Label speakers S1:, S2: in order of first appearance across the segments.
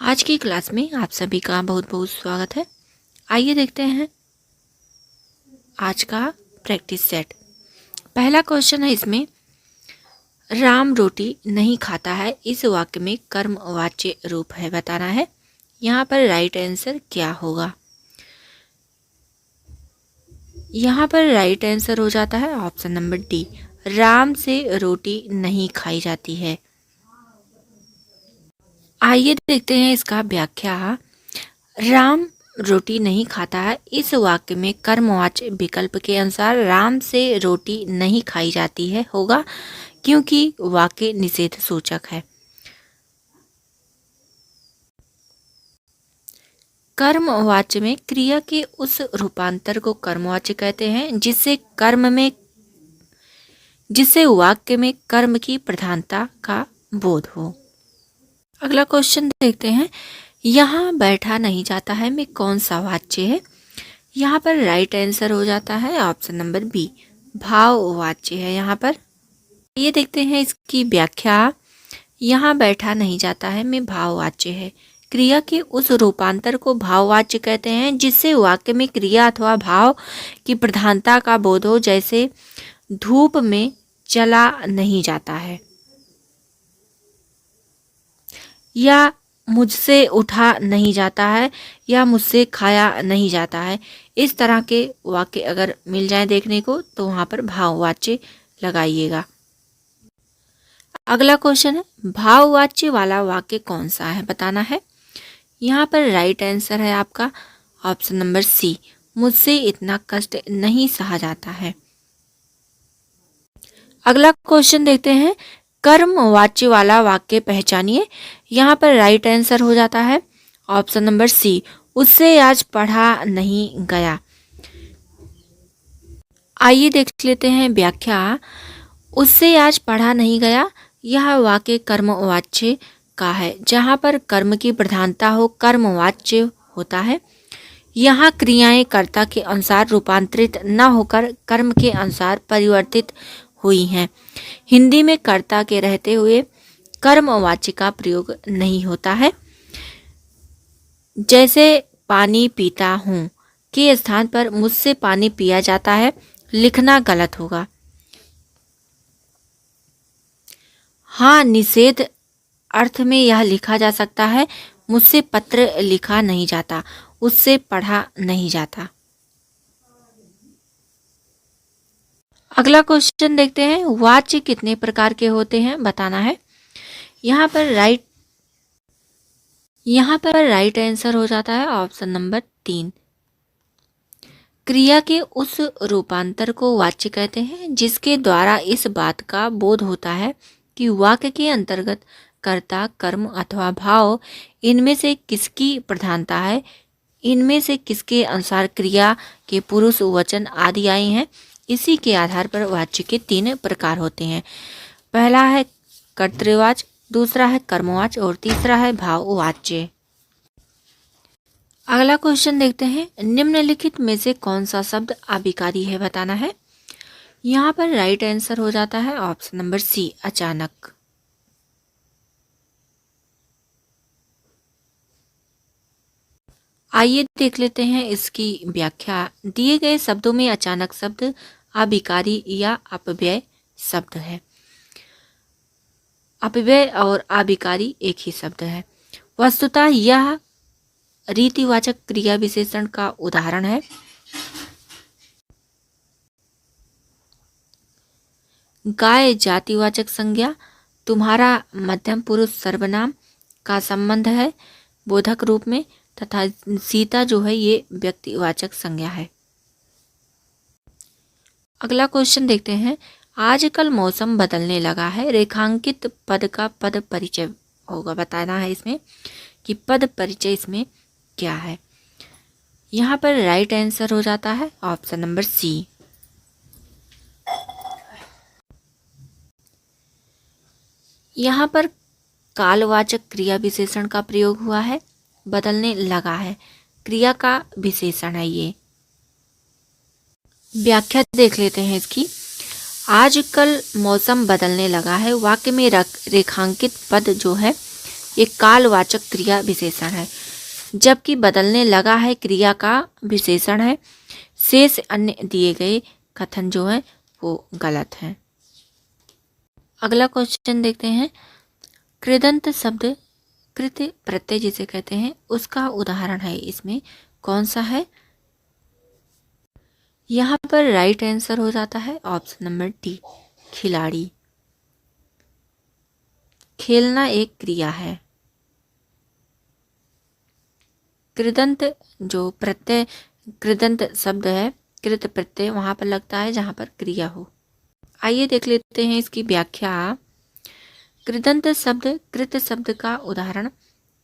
S1: आज की क्लास में आप सभी का बहुत बहुत स्वागत है। आइए देखते हैं आज का प्रैक्टिस सेट। पहला क्वेश्चन है इसमें, राम रोटी नहीं खाता है, इस वाक्य में कर्मवाच्य रूप है बताना है। यहाँ पर राइट आंसर क्या होगा? यहाँ पर राइट आंसर हो जाता है ऑप्शन नंबर डी, राम से रोटी नहीं खाई जाती है। आइए देखते हैं इसका व्याख्या। राम रोटी नहीं खाता है, इस वाक्य में कर्मवाच्य विकल्प के अनुसार राम से रोटी नहीं खाई जाती है होगा, क्योंकि वाक्य निषेध सूचक है। कर्मवाच्य में क्रिया के उस रूपांतर को कर्मवाच्य कहते हैं जिससे वाक्य में कर्म की प्रधानता का बोध हो। अगला क्वेश्चन देखते हैं, यहाँ बैठा नहीं जाता है में कौन सा वाच्य है? यहाँ पर राइट आंसर हो जाता है ऑप्शन नंबर बी, भाववाच्य है। यहाँ पर ये देखते हैं इसकी व्याख्या। यहाँ बैठा नहीं जाता है में भाववाच्य है। क्रिया के उस रूपांतर को भाववाच्य कहते हैं जिससे वाक्य में क्रिया अथवा भाव की प्रधानता का बोध हो, जैसे धूप में चला नहीं जाता है या मुझसे उठा नहीं जाता है या मुझसे खाया नहीं जाता है। इस तरह के वाक्य अगर मिल जाए देखने को तो वहाँ पर भाववाच्य लगाइएगा। अगला क्वेश्चन है, भाववाच्य वाला वाक्य कौन सा है बताना है। यहाँ पर राइट आंसर है आपका ऑप्शन नंबर सी, मुझसे इतना कष्ट नहीं सहा जाता है। अगला क्वेश्चन देखते हैं, कर्मवाच्य वाला वाक्य पहचानिए। यहाँ पर राइट आंसर हो जाता है ऑप्शन नंबर सी, उससे आज पढ़ा नहीं गया। आइए देख लेते हैं व्याख्या। उससे आज पढ़ा नहीं गया, यह वाक्य कर्मवाच्य का है। जहाँ पर कर्म की प्रधानता हो कर्मवाच्य होता है। यहाँ क्रियाएं कर्ता के अनुसार रूपांतरित न होकर कर्म के अनुसार परिवर्तित हुई हैं। हिंदी में कर्ता के रहते हुए कर्मवाच्य का प्रयोग नहीं होता है। जैसे पानी पीता हूँ के स्थान पर मुझसे पानी पिया जाता है, लिखना गलत होगा। हाँ, निषेध अर्थ में यह लिखा जा सकता है, मुझसे पत्र लिखा नहीं जाता, उससे पढ़ा नहीं जाता। अगला क्वेश्चन देखते हैं, वाच्य कितने प्रकार के होते हैं बताना है। यहाँ पर राइट आंसर हो जाता है ऑप्शन नंबर 3, क्रिया के उस रूपांतर को वाच्य कहते हैं जिसके द्वारा इस बात का बोध होता है कि वाक्य के अंतर्गत कर्ता, कर्म अथवा भाव इनमें से किसकी प्रधानता है, इनमें से किसके अनुसार क्रिया के पुरुष वचन आदि आए हैं। इसी के आधार पर वाच्य के 3 प्रकार होते हैं। पहला है कर्तृवाच्य, दूसरा है कर्मवाच्य और तीसरा है भाववाच्य। अगला क्वेश्चन देखते हैं, निम्नलिखित में से कौन सा शब्द अभिकारी है बताना है। यहाँ पर राइट आंसर हो जाता है ऑप्शन नंबर सी, अचानक। आइए देख लेते हैं इसकी व्याख्या। दिए गए शब्दों में अचानक शब्द अभिकारी या अपव्यय शब्द है। अपव्यय और अभिकारी एक ही शब्द है। वस्तुतः यह रीतिवाचक क्रिया विशेषण का उदाहरण है। गाय जातिवाचक संज्ञा, तुम्हारा मध्यम पुरुष सर्वनाम का संबंध है बोधक रूप में, तथा सीता जो है ये व्यक्तिवाचक संज्ञा है। अगला क्वेश्चन देखते हैं, आजकल मौसम बदलने लगा है, रेखांकित पद का पद परिचय होगा बताना है इसमें कि पद परिचय इसमें क्या है। यहाँ पर राइट आंसर हो जाता है ऑप्शन नंबर सी। यहाँ पर कालवाचक क्रिया विशेषण का प्रयोग हुआ है, बदलने लगा है, क्रिया का विशेषण है ये। व्याख्या देख लेते हैं इसकी। आजकल मौसम बदलने लगा है, वाक्य में रेखांकित पद जो है ये कालवाचक क्रिया विशेषण है, जबकि बदलने लगा है क्रिया का विशेषण है। शेष अन्य दिए गए कथन जो है वो गलत है। अगला क्वेश्चन देखते हैं। कृदंत शब्द कृत प्रत्यय जिसे कहते हैं उसका उदाहरण है, इसमें कौन सा है? यहाँ पर राइट आंसर हो जाता है ऑप्शन नंबर डी, खिलाड़ी। खेलना एक क्रिया है। कृदंत जो प्रत्यय, कृदंत शब्द है, कृत प्रत्यय वहां पर लगता है जहां पर क्रिया हो। आइए देख लेते हैं इसकी व्याख्या। कृदंत शब्द कृत शब्द का उदाहरण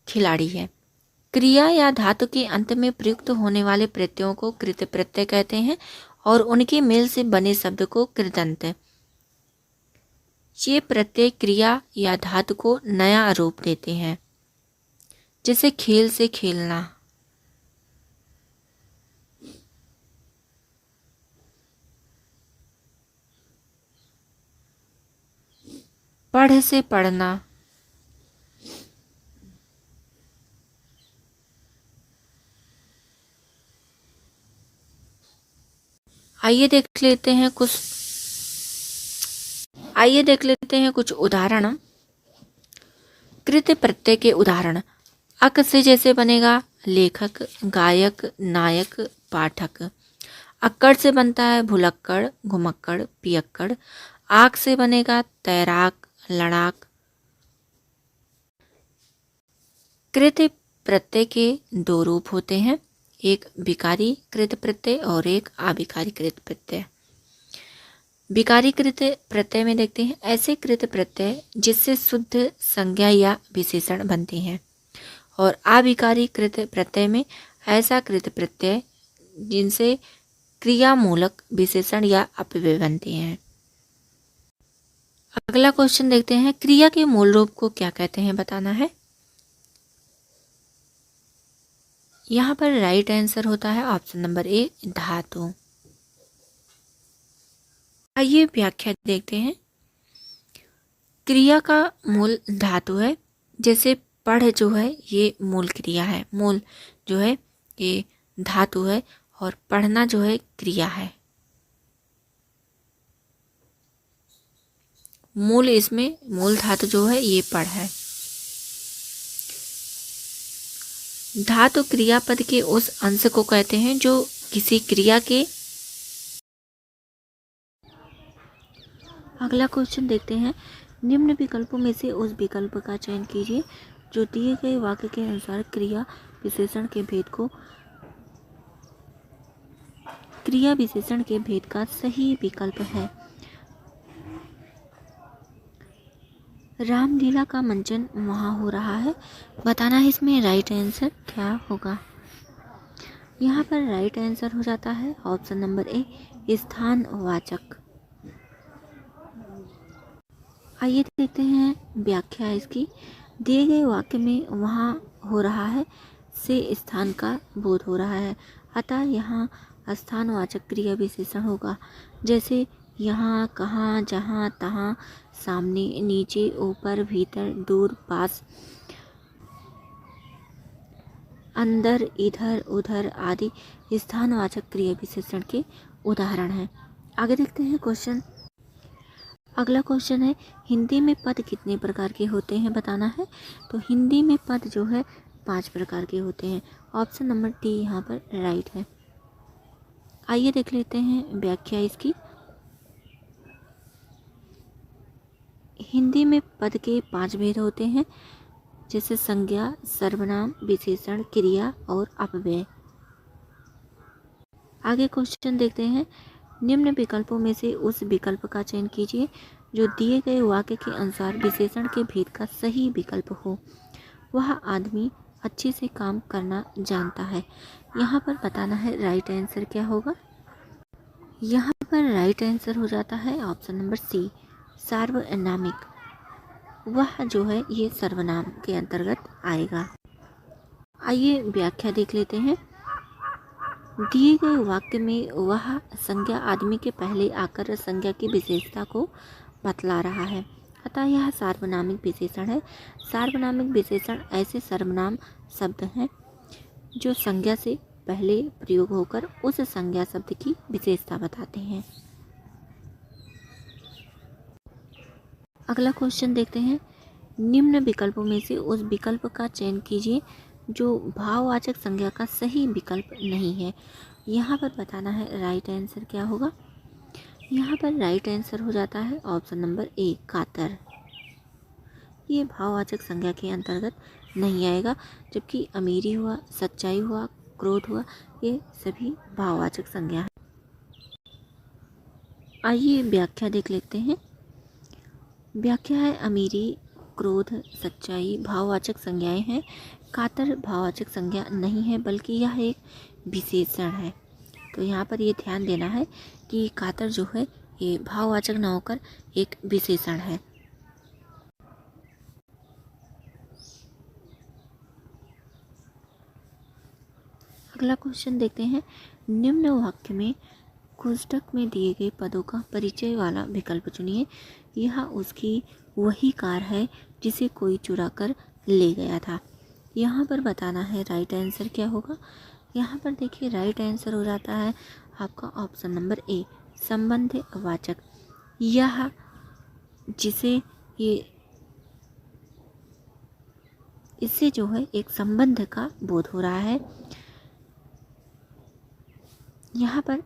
S1: खिलाड़ी है। क्रिया या धातु के अंत में प्रयुक्त होने वाले प्रत्ययों को कृत प्रत्यय कहते हैं और उनके मेल से बने शब्द को कृदंत। ये प्रत्यय क्रिया या धातु को नया रूप देते हैं, जैसे खेल से खेलना, पढ़ से पढ़ना, आइए देख लेते हैं कुछ उदाहरण। कृत प्रत्यय के उदाहरण अक से जैसे बनेगा लेखक, गायक, नायक, पाठक। अक्कड़ से बनता है भुलक्कड़, घुमक्कड़, पियक्कड़। आक से बनेगा तैराक, लड़ाक। कृत प्रत्यय के दो रूप होते हैं, एक विकारी कृत प्रत्यय और एक अविकारी कृत प्रत्यय। विकारी कृत प्रत्यय में देखते हैं ऐसे कृत प्रत्यय जिससे शुद्ध संज्ञा या विशेषण बनते हैं, और अविकारी कृत प्रत्यय में ऐसा कृत प्रत्यय जिनसे क्रियामूलक विशेषण या अपव्यय बनते हैं। अगला क्वेश्चन देखते हैं। क्रिया के मूल रूप को क्या कहते हैं बताना है। यहाँ पर राइट आंसर होता है ऑप्शन नंबर ए, धातु। आइए व्याख्या देखते हैं। क्रिया का मूल धातु है, जैसे पढ़ जो है ये मूल क्रिया है, मूल जो है ये धातु है, और पढ़ना जो है क्रिया है। मूल इसमें मूल धातु जो है ये पढ़ है। धातु क्रियापद के उस अंश को कहते हैं जो किसी क्रिया के। अगला क्वेश्चन देखते हैं। निम्न विकल्पों में से उस विकल्प का चयन कीजिए जो दिए गए वाक्य के अनुसार क्रिया विशेषण के भेद का सही विकल्प है। रामलीला का मंचन वहाँ हो रहा है, बताना है इसमें राइट आंसर क्या होगा। यहाँ पर राइट आंसर हो जाता है ऑप्शन नंबर ए, स्थानवाचक। आइए देखते हैं व्याख्या इसकी। दिए गए वाक्य में वहाँ हो रहा है से स्थान का बोध हो रहा है, अतः यहाँ स्थानवाचक क्रिया विशेषण होगा, जैसे यहाँ, कहाँ, जहाँ, तहाँ, सामने, नीचे, ऊपर, भीतर, दूर, पास, अंदर, इधर, उधर आदि स्थानवाचक क्रिया विशेषण के उदाहरण हैं। आगे देखते हैं क्वेश्चन। अगला क्वेश्चन है, हिंदी में पद कितने प्रकार के होते हैं बताना है। तो हिंदी में पद जो है 5 प्रकार के होते हैं। ऑप्शन नंबर डी यहाँ पर राइट है। आइए देख लेते हैं व्याख्या इसकी। हिंदी में पद के 5 भेद होते हैं, जैसे संज्ञा, सर्वनाम, विशेषण, क्रिया और अपव्यय। आगे क्वेश्चन देखते हैं। निम्न विकल्पों में से उस विकल्प का चयन कीजिए जो दिए गए वाक्य के अनुसार विशेषण के भेद का सही विकल्प हो। वह आदमी अच्छे से काम करना जानता है। यहाँ पर बताना है राइट आंसर क्या होगा। यहाँ पर राइट आंसर हो जाता है ऑप्शन नंबर सी, सार्वनामिक। वह जो है ये सर्वनाम के अंतर्गत आएगा। आइए व्याख्या देख लेते हैं। दिए गए वाक्य में वह संज्ञा आदमी के पहले आकर संज्ञा की विशेषता को बतला रहा है, अतः यह सार्वनामिक विशेषण है। सार्वनामिक विशेषण ऐसे सर्वनाम शब्द हैं जो संज्ञा से पहले प्रयोग होकर उस संज्ञा शब्द की विशेषता बताते हैं। अगला क्वेश्चन देखते हैं। निम्न विकल्पों में से उस विकल्प का चयन कीजिए जो भाववाचक संज्ञा का सही विकल्प नहीं है। यहाँ पर बताना है राइट आंसर क्या होगा। यहाँ पर राइट आंसर हो जाता है ऑप्शन नंबर ए, कातर। ये भाववाचक संज्ञा के अंतर्गत नहीं आएगा, जबकि अमीरी हुआ, सच्चाई हुआ, क्रोध हुआ, ये सभी भाववाचक संज्ञा है। आइए व्याख्या देख लेते हैं। व्याख्या है अमीरी, क्रोध, सच्चाई भाववाचक संज्ञाएं हैं। कातर भाववाचक संज्ञा नहीं है, बल्कि यह एक विशेषण है। तो यहाँ पर ये ध्यान देना है कि कातर जो है ये भाववाचक न होकर एक विशेषण है। अगला क्वेश्चन देखते हैं। निम्न वाक्य में कोष्ठक में दिए गए पदों का परिचय वाला विकल्प चुनिए। यह उसकी वही कार है जिसे कोई चुरा कर ले गया था। यहाँ पर बताना है राइट आंसर क्या होगा। यहाँ पर देखिए राइट आंसर हो जाता है आपका ऑप्शन नंबर ए, संबंधवाचक। यह जिसे ये इससे जो है एक संबंध का बोध हो रहा है। यहाँ पर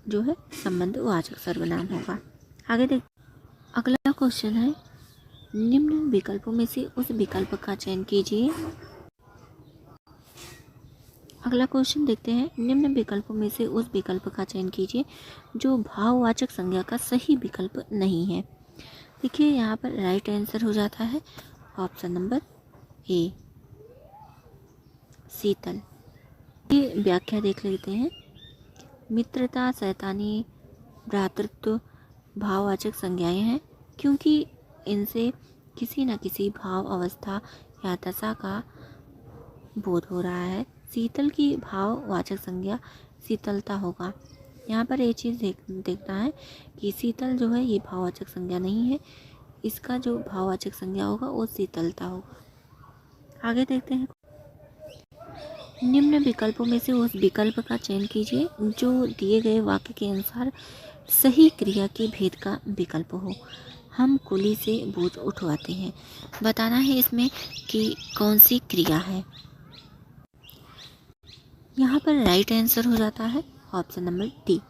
S1: जो है संबंधवाचक सर्वनाम होगा। आगे देख। अगला क्वेश्चन है। निम्न विकल्पों में से उस विकल्प का चयन कीजिए। अगला क्वेश्चन देखते हैं। निम्न विकल्पों में से उस विकल्प का चयन कीजिए जो भाववाचक संज्ञा का सही विकल्प नहीं है। देखिए यहाँ पर राइट आंसर हो जाता है ऑप्शन नंबर ए, शीतल। ये व्याख्या देख लेते हैं। मित्रता, शैतानी, भ्रातृत्व भाववाचक संज्ञाएं हैं, क्योंकि इनसे किसी न किसी भाव अवस्था या दशा का बोध हो रहा है। शीतल की भाववाचक संज्ञा शीतलता होगा। यहाँ पर ये चीज़ देखना है कि शीतल जो है ये भाववाचक संज्ञा नहीं है, इसका जो भाववाचक संज्ञा होगा वो शीतलता होगा। आगे देखते हैं। निम्न विकल्पों में से उस विकल्प का चयन कीजिए जो दिए गए वाक्य के अनुसार सही क्रिया के भेद का विकल्प हो। हम कुली से बोझ उठवाते हैं। बताना है इसमें कि कौन सी क्रिया है। यहाँ पर राइट आंसर हो जाता है ऑप्शन नंबर डी,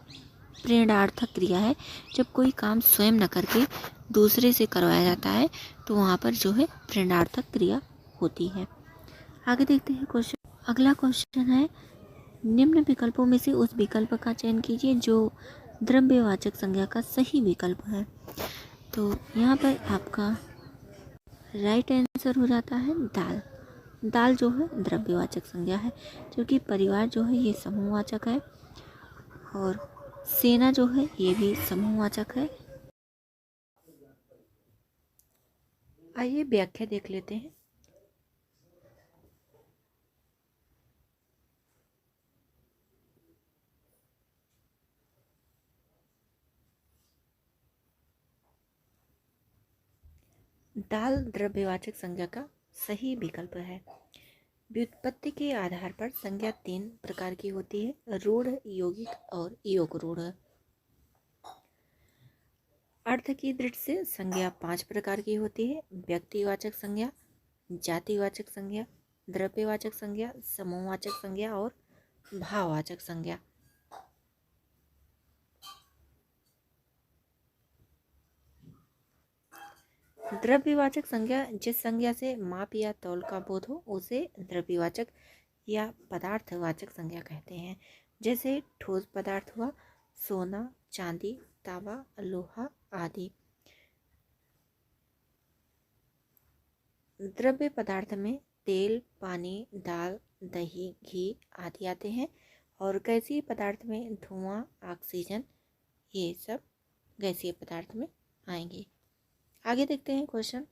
S1: प्रेरणार्थक क्रिया है। जब कोई काम स्वयं न करके दूसरे से करवाया जाता है तो वहाँ पर जो है प्रेरणार्थक क्रिया होती है। आगे देखते हैं क्वेश्चन। अगला क्वेश्चन है। निम्न विकल्पों में से उस विकल्प का चयन कीजिए जो द्रव्यवाचक संज्ञा का सही विकल्प है। तो यहाँ पर आपका राइट आंसर हो जाता है दाल। दाल जो है द्रव्यवाचक संज्ञा है, क्योंकि परिवार जो है ये समूहवाचक है और सेना जो है ये भी समूहवाचक है। आइए व्याख्या देख लेते हैं। दाल द्रव्यवाचक संज्ञा का सही विकल्प है। व्युत्पत्ति के आधार पर संज्ञा 3 प्रकार की होती है, रूढ़, यौगिक और योगरूढ़। अर्थ की दृष्टि से संज्ञा 5 प्रकार की होती है, व्यक्तिवाचक संज्ञा, जातिवाचक संज्ञा, द्रव्यवाचक संज्ञा, समूहवाचक संज्ञा और भाववाचक संज्ञा। द्रव्यवाचक संज्ञा जिस संज्ञा से माप या तौल का बोध हो उसे द्रव्यवाचक या पदार्थवाचक संज्ञा कहते हैं। जैसे ठोस पदार्थ हुआ सोना, चांदी, तांबा, लोहा आदि। द्रव्य पदार्थ में तेल, पानी, दाल, दही, घी आदि आते हैं और गैसीय पदार्थ में धुआं, ऑक्सीजन ये सब गैसीय पदार्थ में आएंगे। आगे देखते हैं क्वेश्चन।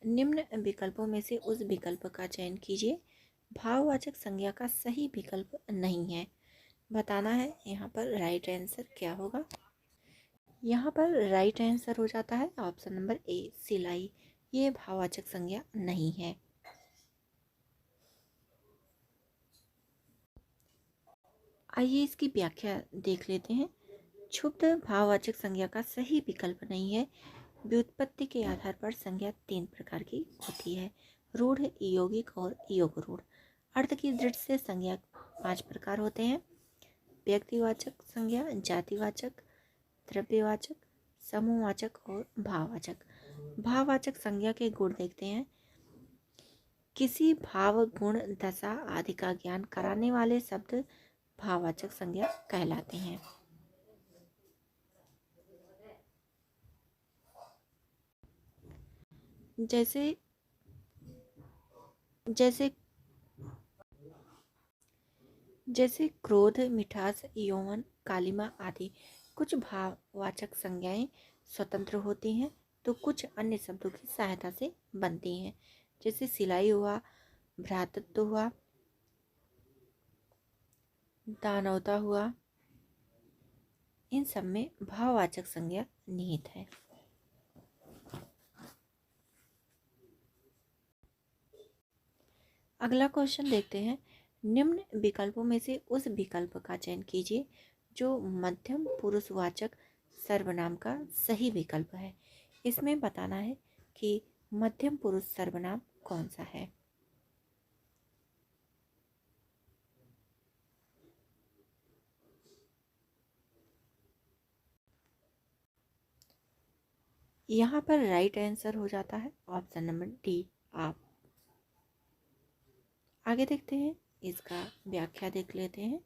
S1: निम्न विकल्पों में से उस विकल्प का चयन कीजिए भाववाचक संज्ञा का सही विकल्प नहीं है। बताना है यहाँ पर राइट आंसर क्या होगा। यहाँ पर राइट आंसर हो जाता है ऑप्शन नंबर ए, सिलाई। ये भाववाचक संज्ञा नहीं है। आइए इसकी व्याख्या देख लेते हैं। क्षुब्ध भाववाचक संज्ञा का सही विकल्प नहीं है। व्युत्पत्ति के आधार पर संज्ञा 3 प्रकार की होती है, रूढ़, यौगिक और योगरूढ़। अर्थ की दृष्टि से संज्ञा 5 प्रकार होते हैं, व्यक्तिवाचक संज्ञा, जातिवाचक, द्रव्यवाचक, समूहवाचक और भाववाचक। भाववाचक संज्ञा के गुण देखते हैं। किसी भाव, गुण, दशा आदि का ज्ञान कराने वाले शब्द भाववाचक संज्ञा कहलाते हैं। जैसे जैसे जैसे क्रोध, मिठास, यौवन, कालिमा आदि। कुछ भाववाचक संज्ञाएं स्वतंत्र होती हैं तो कुछ अन्य शब्दों की सहायता से बनती हैं। जैसे सिलाई हुआ, भ्रातृत्व हुआ, दानवता हुआ, इन सब में भाववाचक संज्ञा निहित है। अगला क्वेश्चन देखते हैं। निम्न विकल्पों में से उस विकल्प का चयन कीजिए जो मध्यम पुरुषवाचक सर्वनाम का सही विकल्प है। इसमें बताना है कि मध्यम पुरुष सर्वनाम कौन सा है। यहाँ पर राइट आंसर हो जाता है ऑप्शन नंबर डी, आप। आगे देखते हैं, इसका व्याख्या देख लेते हैं।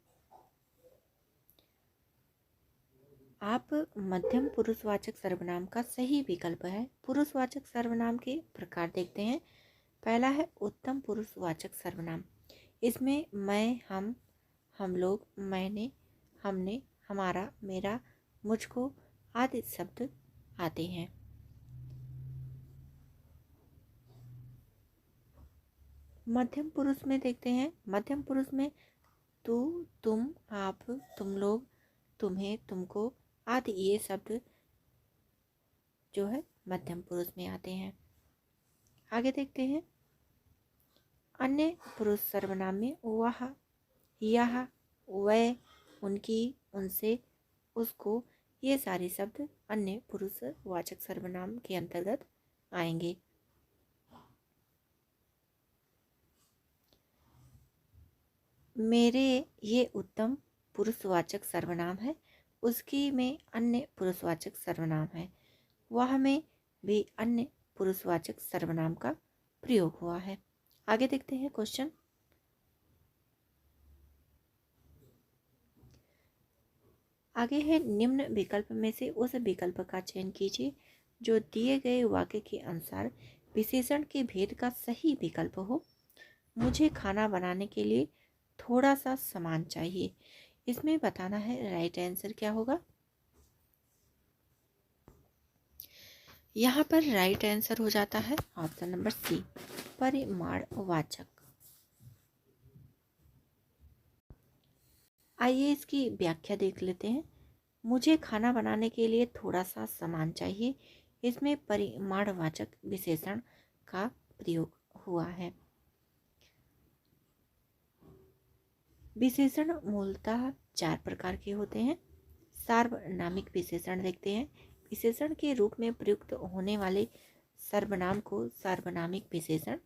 S1: आप मध्यम पुरुषवाचक सर्वनाम का सही विकल्प है। पुरुषवाचक सर्वनाम के प्रकार देखते हैं। पहला है उत्तम पुरुषवाचक सर्वनाम। इसमें मैं, हम लोग, मैंने, हमने, हमारा, मेरा, मुझको आदि शब्द आते हैं। मध्यम पुरुष में देखते हैं। मध्यम पुरुष में तू, तुम, आप, तुम लोग, तुम्हें, तुमको आदि ये शब्द जो है मध्यम पुरुष में आते हैं। आगे देखते हैं, अन्य पुरुष सर्वनाम में वह, यह, वह, उनकी, उनसे, उसको ये सारे शब्द अन्य पुरुषवाचक सर्वनाम के अंतर्गत आएंगे। मेरे ये उत्तम पुरुषवाचक सर्वनाम है। उसकी में अन्य पुरुषवाचक सर्वनाम है। वह में भी अन्य पुरुषवाचक सर्वनाम का प्रयोग हुआ है। आगे देखते हैं क्वेश्चन। आगे है, निम्न विकल्प में से उस विकल्प का चयन कीजिए जो दिए गए वाक्य के अनुसार विशेषण के भेद का सही विकल्प हो। मुझे खाना बनाने के लिए थोड़ा सा सामान चाहिए। इसमें बताना है राइट आंसर क्या होगा। यहाँ पर राइट आंसर हो जाता है ऑप्शन नंबर सी, परिमाणवाचक। आइए इसकी व्याख्या देख लेते हैं। मुझे खाना बनाने के लिए थोड़ा सा सामान चाहिए। इसमें परिमाणवाचक विशेषण का प्रयोग हुआ है। विशेषण मूलतः 4 प्रकार के होते हैं। सार्वनामिक विशेषण देखते हैं। विशेषण के रूप में प्रयुक्त होने वाले सर्वनाम को सार्वनामिक विशेषण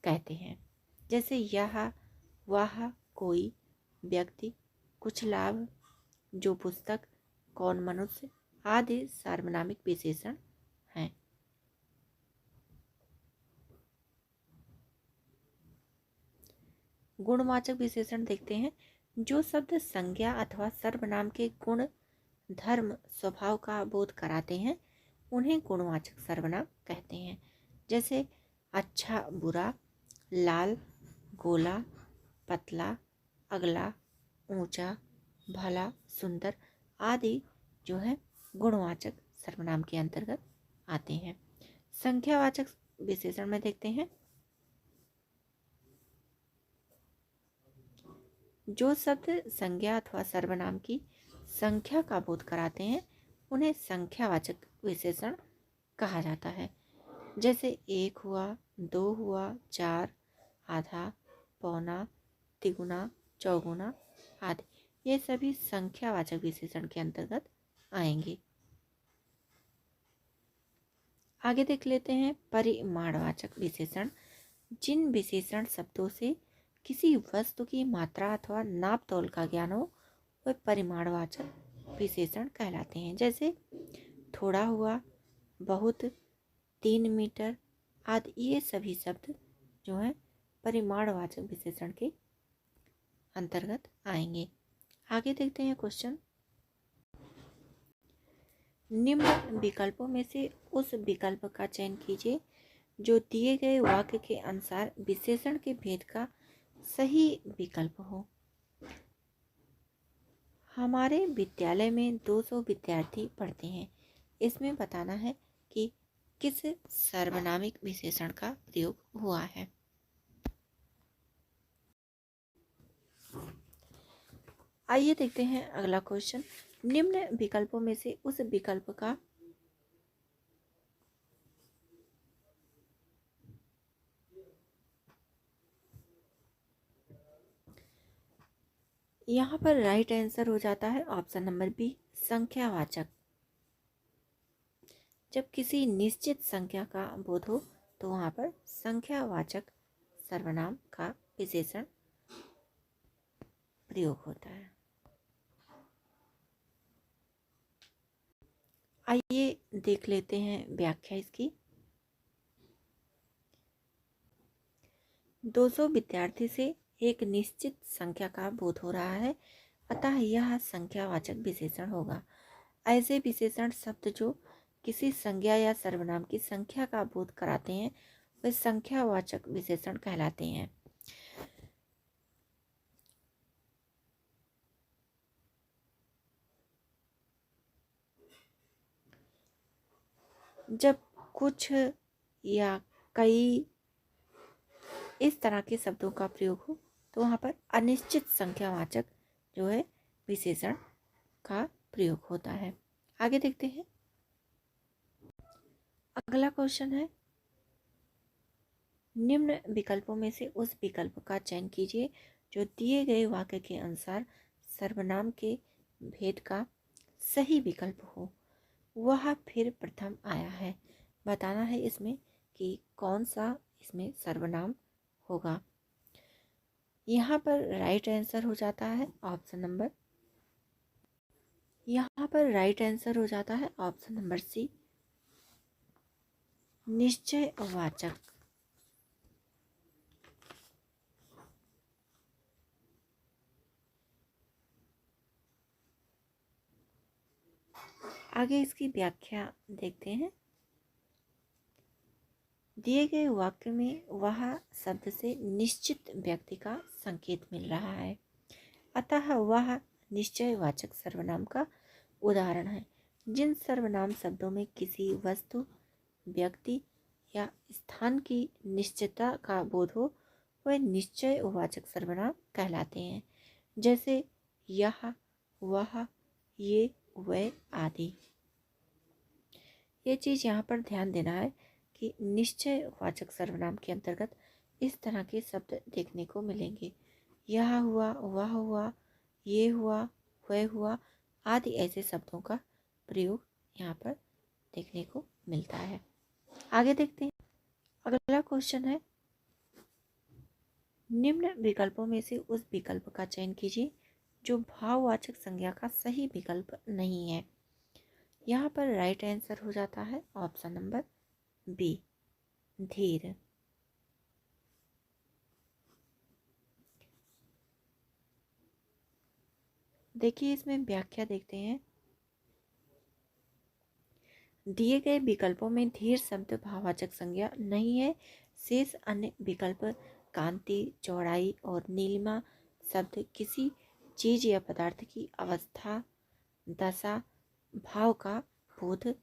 S1: कहते हैं। जैसे यह, वह, कोई, व्यक्ति, कुछ लाभ, जो पुस्तक, कौन मनुष्य आदि सार्वनामिक विशेषण हैं। गुणवाचक विशेषण देखते हैं। जो शब्द संज्ञा अथवा सर्वनाम के गुण, धर्म, स्वभाव का बोध कराते हैं उन्हें गुणवाचक सर्वनाम कहते हैं। जैसे अच्छा, बुरा, लाल, गोला, पतला, अगला, ऊंचा, भला, सुंदर आदि जो है गुणवाचक सर्वनाम के अंतर्गत आते हैं। संख्यावाचक विशेषण में देखते हैं। जो शब्द संज्ञा अथवा सर्वनाम की संख्या का बोध कराते हैं उन्हें संख्यावाचक विशेषण कहा जाता है। जैसे एक हुआ, दो हुआ, चार, आधा, पौना, तिगुना, चौगुना आदि, ये सभी संख्यावाचक विशेषण के अंतर्गत आएंगे। आगे देख लेते हैं परिमाणवाचक विशेषण। जिन विशेषण शब्दों से किसी वस्तु की मात्रा अथवा नाप तोल का ज्ञान हो वह परिमाणवाचक विशेषण कहलाते हैं। जैसे थोड़ा हुआ, बहुत, 3 मीटर आदि, ये सभी शब्द जो हैं परिमाणवाचक विशेषण के अंतर्गत आएंगे। आगे देखते हैं क्वेश्चन। निम्न विकल्पों में से उस विकल्प का चयन कीजिए जो दिए गए वाक्य के अनुसार विशेषण के भेद का सही विकल्प हो। हमारे विद्यालय में 200 विद्यार्थी पढ़ते हैं। इसमें बताना है कि किस सार्वनामिक विशेषण का प्रयोग हुआ है। आइए देखते हैं अगला क्वेश्चन। निम्न विकल्पों में से उस विकल्प का यहाँ पर राइट आंसर हो जाता है ऑप्शन नंबर बी, संख्यावाचक। जब किसी निश्चित संख्या का बोध हो तो वहाँ पर संख्यावाचक सर्वनाम का विशेषण प्रयोग होता है। आइए देख लेते हैं व्याख्या इसकी। 200 विद्यार्थी से एक निश्चित संख्या का बोध हो रहा है, अतः यह संख्यावाचक विशेषण होगा। ऐसे विशेषण शब्द जो किसी संज्ञा या सर्वनाम की संख्या का बोध कराते हैं वे संख्यावाचक विशेषण कहलाते हैं। जब कुछ या कई इस तरह के शब्दों का प्रयोग हो तो वहाँ पर अनिश्चित संख्यावाचक जो है विशेषण का प्रयोग होता है। आगे देखते हैं। अगला क्वेश्चन है, निम्न विकल्पों में से उस विकल्प का चयन कीजिए जो दिए गए वाक्य के अनुसार सर्वनाम के भेद का सही विकल्प हो। वह फिर प्रथम आया है। बताना है इसमें कि कौन सा इसमें सर्वनाम होगा। यहाँ पर राइट आंसर हो जाता है ऑप्शन नंबर सी, निश्चयवाचक। आगे इसकी व्याख्या देखते हैं। दिए गए वाक्य में वह शब्द से निश्चित व्यक्ति का संकेत मिल रहा है, अतः वह निश्चयवाचक सर्वनाम का उदाहरण है। जिन सर्वनाम शब्दों में किसी वस्तु, व्यक्ति या स्थान की निश्चितता का बोध हो वह निश्चयवाचक सर्वनाम कहलाते हैं। जैसे यह, वह, ये, वह आदि। ये चीज़ यहाँ पर ध्यान देना है कि निश्चयवाचक सर्वनाम के अंतर्गत इस तरह के शब्द देखने को मिलेंगे। यह हुआ, वह हुआ, ये हुआ, वह हुआ आदि ऐसे शब्दों का प्रयोग यहाँ पर देखने को मिलता है। आगे देखते हैं। अगला क्वेश्चन है, निम्न विकल्पों में से उस विकल्प का चयन कीजिए जो भाववाचक संज्ञा का सही विकल्प नहीं है। यहाँ पर राइट आंसर हो जाता है ऑप्शन नंबर बी, धीर। देखिए इसमें व्याख्या देखते हैं। दिए गए विकल्पों में धीर शब्द भाववाचक संज्ञा नहीं है। शेष अन्य विकल्प कांति, चौड़ाई और नीलिमा शब्द किसी चीज या पदार्थ की अवस्था, दशा, भाव का बोध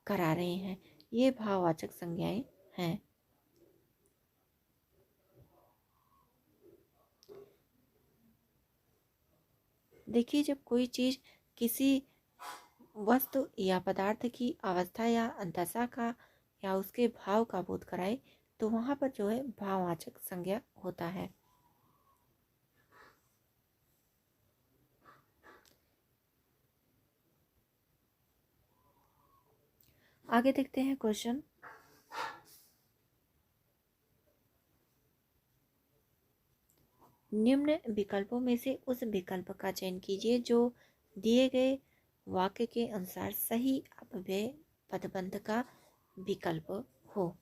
S1: करा रहे हैं। ये भाववाचक संज्ञाएं हैं। देखिए, जब कोई चीज़ किसी वस्तु या पदार्थ की अवस्था या दशा का या उसके भाव का बोध कराए तो वहां पर जो है भाववाचक संज्ञा होता है। आगे देखते हैं क्वेश्चन। निम्न विकल्पों में से उस विकल्प का चयन कीजिए जो दिए गए वाक्य के अनुसार सही अपव्यय पदबंध का विकल्प हो।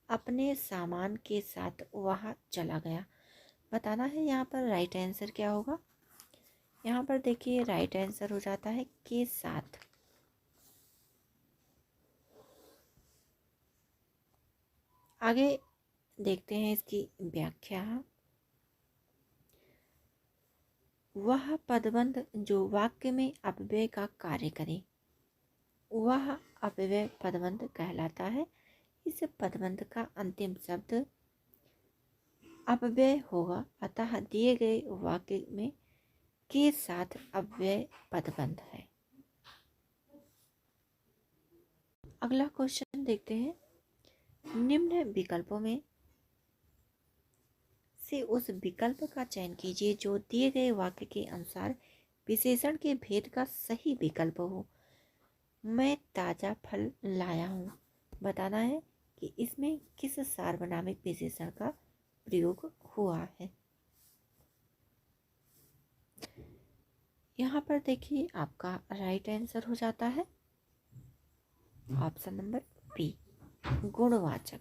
S1: अपने सामान के साथ वह चला गया। बताना है यहाँ पर राइट आंसर क्या होगा। यहाँ पर देखिए राइट आंसर हो जाता है के साथ। आगे देखते हैं इसकी व्याख्या। वह पदबंध जो वाक्य में अपव्यय का कार्य करे वह अपव्यय पदबंध कहलाता है। इस पदबंध का अंतिम शब्द अपव्यय होगा, अतः दिए गए वाक्य में के साथ अपव्यय पदबंध है। अगला क्वेश्चन देखते हैं। निम्न विकल्पों में से उस विकल्प का चयन कीजिए जो दिए गए वाक्य के अनुसार विशेषण के भेद का सही विकल्प हो। मैं ताजा फल लाया हूँ। बताना है कि इसमें किस सार्वनामिक विशेषण का प्रयोग हुआ है। यहाँ पर देखिए आपका राइट आंसर हो जाता है ऑप्शन नंबर बी, गुणवाचक।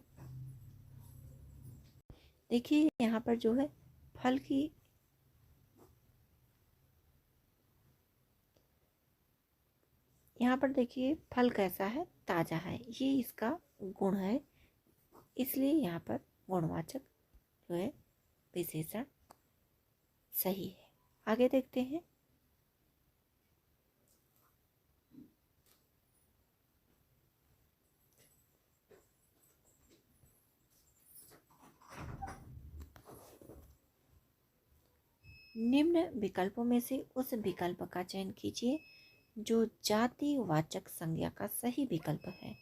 S1: देखिए यहाँ पर जो है फल की यहाँ पर देखिए फल कैसा है, ताजा है, ये इसका गुण है, इसलिए यहाँ पर गुणवाचक जो है विशेषण सही है। आगे देखते हैं। निम्न विकल्पों में से उस विकल्प का चयन कीजिए जो जातिवाचक संज्ञा का सही विकल्प है।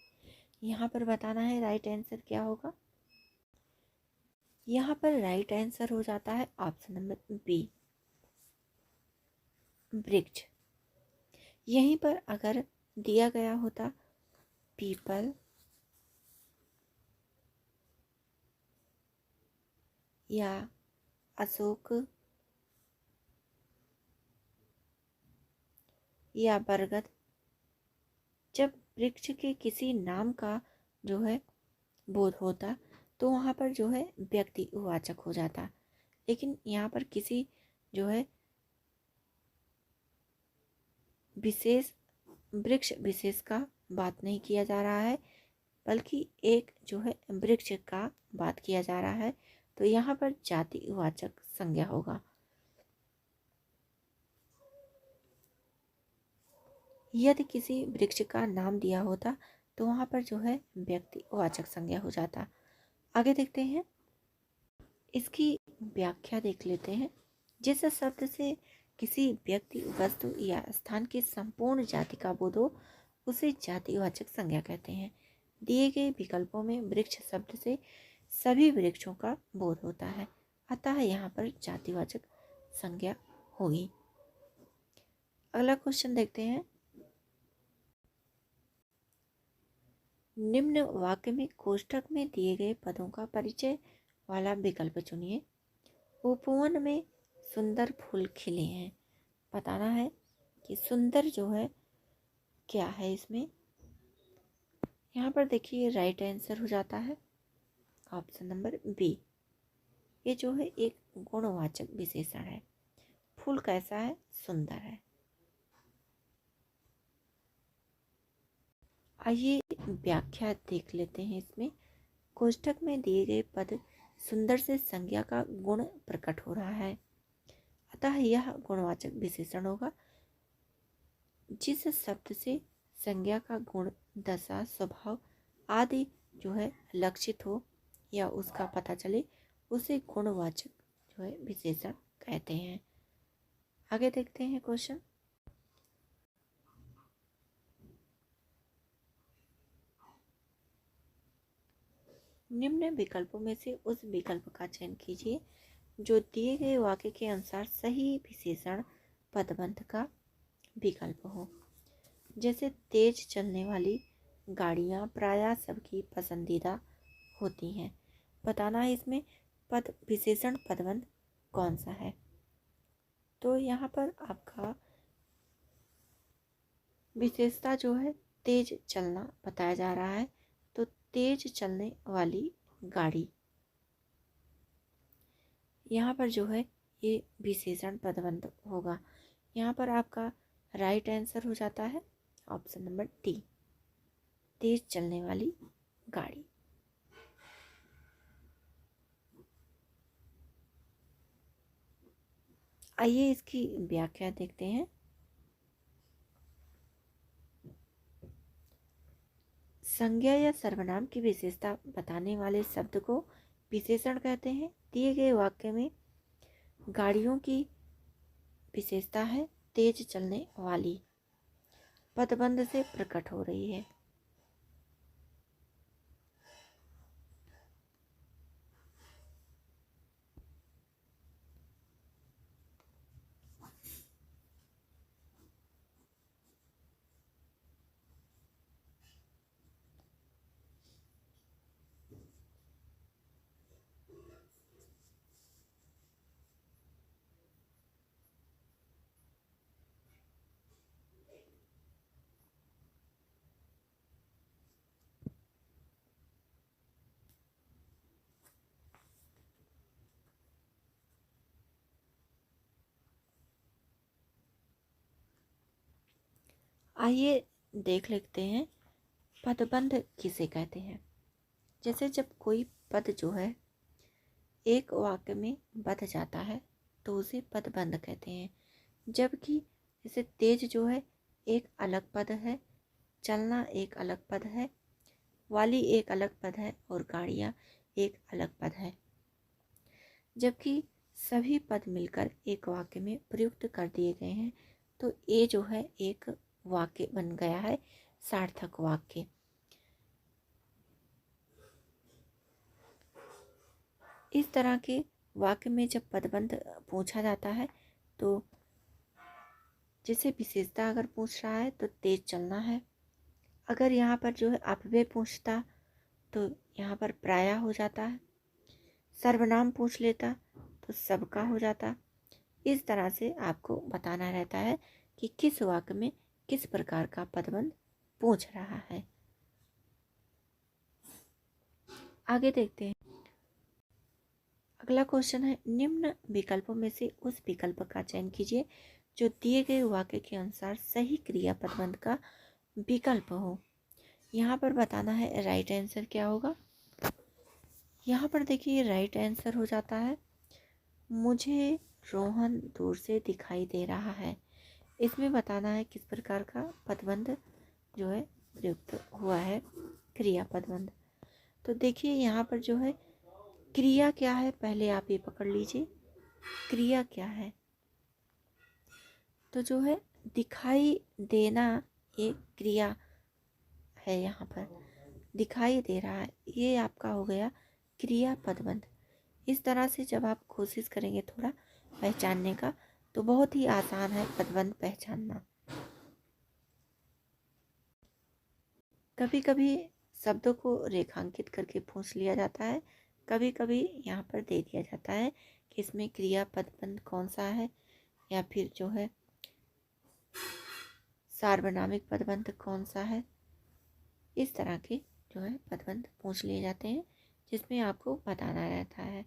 S1: यहाँ पर बताना है राइट आंसर क्या होगा। यहाँ पर राइट आंसर हो जाता है ऑप्शन नंबर बी, वृक्ष। यहीं पर अगर दिया गया होता पीपल या अशोक या बरगद, जब वृक्ष के किसी नाम का जो है बोध होता तो वहाँ पर जो है व्यक्तिवाचक हो जाता। लेकिन यहाँ पर किसी जो है विशेष वृक्ष विशेष का बात नहीं किया जा रहा है, बल्कि एक जो है वृक्ष का बात किया जा रहा है, तो यहाँ पर जातिवाचक संज्ञा होगा। यदि किसी वृक्ष का नाम दिया होता तो वहाँ पर जो है व्यक्तिवाचक संज्ञा हो जाता। आगे देखते हैं, इसकी व्याख्या देख लेते हैं। जिस शब्द से किसी व्यक्ति वस्तु या स्थान की संपूर्ण जाति का बोध हो उसे जातिवाचक संज्ञा कहते हैं। दिए गए विकल्पों में वृक्ष शब्द से सभी वृक्षों का बोध होता है, अतः यहाँ पर जातिवाचक संज्ञा होगी। अगला क्वेश्चन देखते हैं। निम्न वाक्य में कोष्ठक में दिए गए पदों का परिचय वाला विकल्प चुनिए। उपवन में सुंदर फूल खिले हैं। बताना है कि सुंदर जो है क्या है इसमें। यहाँ पर देखिए राइट आंसर हो जाता है ऑप्शन नंबर बी, ये जो है एक गुणवाचक विशेषण है। फूल कैसा है, सुंदर है। आइए व्याख्या देख लेते हैं इसमें। कोष्ठक में दिए गए पद सुंदर से संज्ञा का गुण प्रकट हो रहा है, अतः यह गुणवाचक विशेषण होगा। जिस शब्द से संज्ञा का गुण, दशा, स्वभाव आदि जो है लक्षित हो या उसका पता चले उसे गुणवाचक जो है विशेषण कहते हैं। आगे देखते हैं क्वेश्चन। निम्न विकल्पों में से उस विकल्प का चयन कीजिए जो दिए गए वाक्य के अनुसार सही विशेषण पदबंध का विकल्प हो। जैसे तेज चलने वाली गाड़ियाँ प्रायः सबकी पसंदीदा होती हैं। बताना है इसमें पद विशेषण पदबंध कौन सा है। तो यहाँ पर आपका विशेषता जो है तेज चलना बताया जा रहा है। तो तेज चलने वाली गाड़ी, यहाँ पर जो है ये विशेषण पदबंध होगा। यहाँ पर आपका राइट आंसर हो जाता है ऑप्शन नंबर डी, तेज चलने वाली गाड़ी। आइए इसकी व्याख्या देखते हैं। संज्ञा या सर्वनाम की विशेषता बताने वाले शब्द को विशेषण कहते हैं। दिए गए वाक्य में गाड़ियों की विशेषता है तेज चलने वाली, पदबंध से प्रकट हो रही है। आइए देख लेते हैं पदबंध किसे कहते हैं। जैसे जब कोई पद जो है एक वाक्य में बंध जाता है तो उसे पदबंध कहते हैं। जबकि जैसे तेज जो है एक अलग पद है, चलना एक अलग पद है, वाली एक अलग पद है और गाड़ियाँ एक अलग पद है। जबकि सभी पद मिलकर एक वाक्य में प्रयुक्त कर दिए गए हैं तो ये जो है एक वाक्य बन गया है, सार्थक वाक्य। इस तरह के वाक्य में जब पदबंध पूछा जाता है तो जैसे विशेषता अगर पूछ रहा है तो तेज चलना है। अगर यहाँ पर जो है अपव्यय पूछता तो यहाँ पर प्रायः हो जाता है। सर्वनाम पूछ लेता तो सबका हो जाता। इस तरह से आपको बताना रहता है कि किस वाक्य में किस प्रकार का पदबंध पूछ रहा है। आगे देखते हैं। अगला क्वेश्चन है, निम्न विकल्पों में से उस विकल्प का चयन कीजिए जो दिए गए वाक्य के अनुसार सही क्रिया पदबंध का विकल्प हो। यहाँ पर बताना है राइट आंसर क्या होगा। यहाँ पर देखिए राइट आंसर हो जाता है, मुझे रोहन दूर से दिखाई दे रहा है। इसमें बताना है किस प्रकार का पदबंध जो है प्रयुक्त हुआ है, क्रिया पदबंध। तो देखिए यहाँ पर जो है क्रिया क्या है, पहले आप ये पकड़ लीजिए क्रिया क्या है। तो जो है दिखाई देना ये क्रिया है, यहाँ पर दिखाई दे रहा है, ये आपका हो गया क्रिया पदबंध। इस तरह से जब आप कोशिश करेंगे थोड़ा पहचानने का तो बहुत ही आसान है पदबंध पहचानना। कभी कभी शब्दों को रेखांकित करके पूछ लिया जाता है, कभी कभी यहाँ पर दे दिया जाता है कि इसमें क्रिया पदबंध कौन सा है या फिर जो है सार्वनामिक पदबंध कौन सा है। इस तरह के जो है पदबंध पूछ लिए जाते हैं जिसमें आपको बताना रहता है।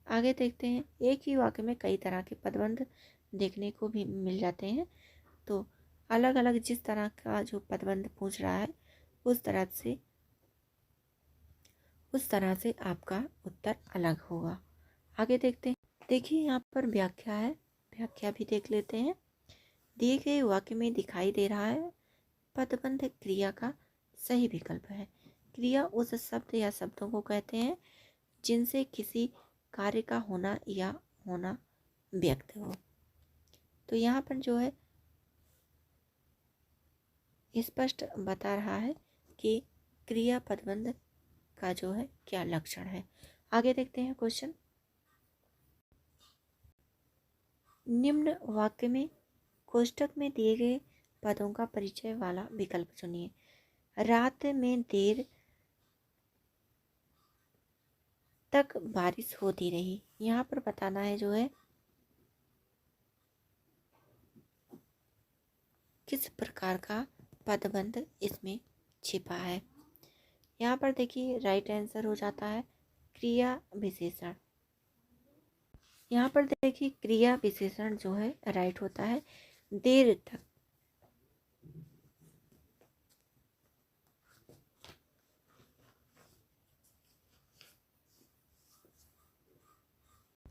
S1: आगे देखते हैं, एक ही वाक्य में कई तरह के पदबंध देखने को भी मिल जाते हैं। तो अलग अलग जिस तरह का जो पदबंध पूछ रहा है उस तरह से आपका उत्तर अलग होगा। आगे देखते हैं। देखिए यहाँ पर व्याख्या है, व्याख्या भी देख लेते हैं। दिए गए वाक्य में दिखाई दे रहा है पदबंध क्रिया का सही विकल्प है। क्रिया उस शब्द या शब्दों को कहते हैं जिनसे किसी कार्य का होना या होना व्यक्त हो। तो यहाँ पर जो है स्पष्ट बता रहा है कि क्रिया पदबंध का जो है क्या लक्षण है। आगे देखते हैं क्वेश्चन। निम्न वाक्य में कोष्टक में दिए गए पदों का परिचय वाला विकल्प चुनिए। रात में देर तक बारिश होती रही। यहाँ पर बताना है जो है किस प्रकार का पदबंध इसमें छिपा है। यहाँ पर देखिए राइट आंसर हो जाता है क्रिया विशेषण। यहाँ पर देखिए क्रिया विशेषण जो है राइट होता है देर तक।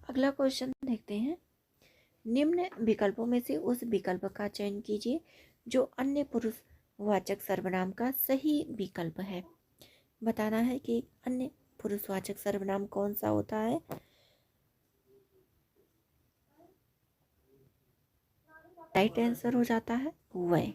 S1: अगला क्वेश्चन देखते हैं। निम्न विकल्पों में से उस विकल्प का चयन कीजिए जो अन्य पुरुषवाचक सर्वनाम का सही विकल्प है। बताना है कि अन्य पुरुषवाचक सर्वनाम कौन सा होता है। राइट आंसर हो जाता है वह।